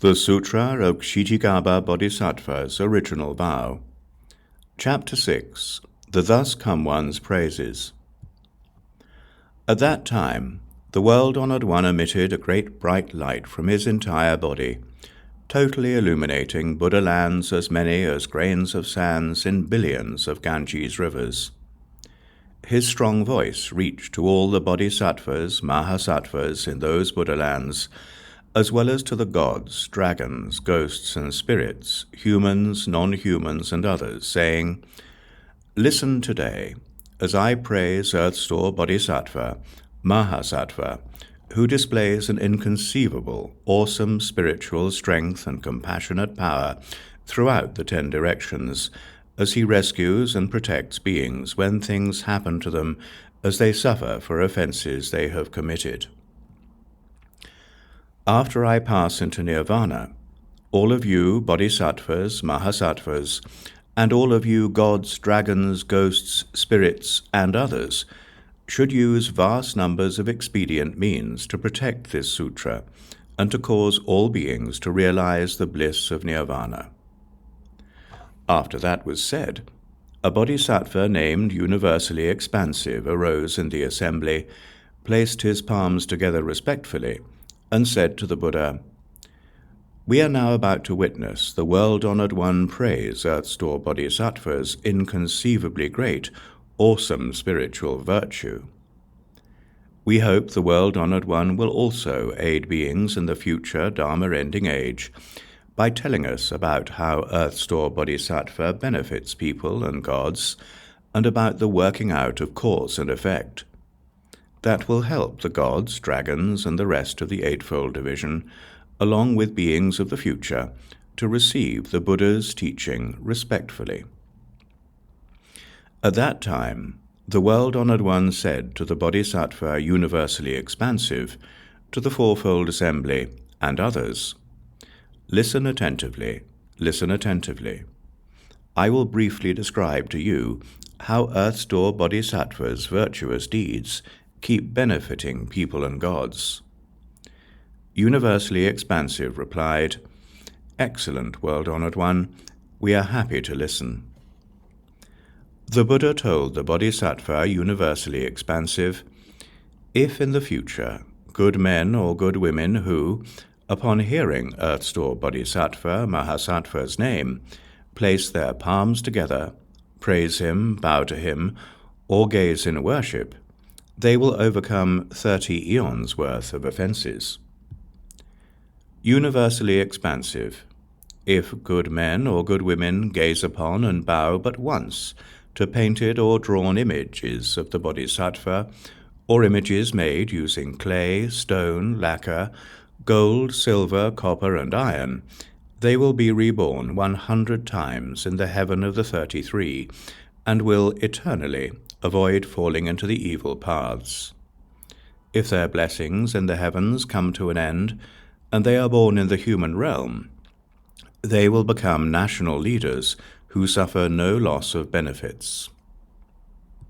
The Sutra of Ksitigarbha Bodhisattva's Original Vow. Chapter 6. The Thus Come One's Praises. At that time, the world-honored one emitted a great bright light from his entire body, totally illuminating Buddha lands as many as grains of sands in billions of Ganges rivers. His strong voice reached to all the bodhisattvas, mahasattvas in those Buddha lands, as well as to the gods, dragons, ghosts, and spirits, humans, non-humans, and others, saying, "Listen today, as I praise Earth-Store Bodhisattva, Mahasattva, who displays an inconceivable, awesome spiritual strength and compassionate power throughout the 10 directions, as he rescues and protects beings when things happen to them as they suffer for offenses they have committed. After I pass into Nirvana, all of you bodhisattvas, mahasattvas, and all of you gods, dragons, ghosts, spirits, and others should use vast numbers of expedient means to protect this sutra and to cause all beings to realize the bliss of Nirvana." After that was said, a bodhisattva named Universally Expansive arose in the assembly, placed his palms together respectfully, and said to the Buddha, "We are now about to witness the world-honored one praise Earth-Store Bodhisattva's inconceivably great, awesome spiritual virtue. We hope the world-honored one will also aid beings in the future Dharma-ending age by telling us about how Earth-Store Bodhisattva benefits people and gods, and about the working out of cause and effect. That will help the gods, dragons, and the rest of the Eightfold Division, along with beings of the future, to receive the Buddha's teaching respectfully." At that time, the world-honored one said to the Bodhisattva Universally Expansive, to the Fourfold Assembly, and others, "Listen attentively, listen attentively. I will briefly describe to you how Earth-Store Bodhisattva's virtuous deeds keep benefiting people and gods." Universally Expansive replied, "Excellent, world-honored one, we are happy to listen." The Buddha told the Bodhisattva Universally Expansive, "If in the future good men or good women who, upon hearing Earth-Store Bodhisattva Mahasattva's name, place their palms together, praise him, bow to him, or gaze in worship, they will overcome 30 eons worth of offenses." Universally Expansive, if good men or good women gaze upon and bow but once to painted or drawn images of the Bodhisattva, or images made using clay, stone, lacquer, gold, silver, copper, and iron, they will be reborn 100 times in the heaven of the 33, and will eternally avoid falling into the evil paths. If their blessings in the heavens come to an end, and they are born in the human realm, they will become national leaders who suffer no loss of benefits.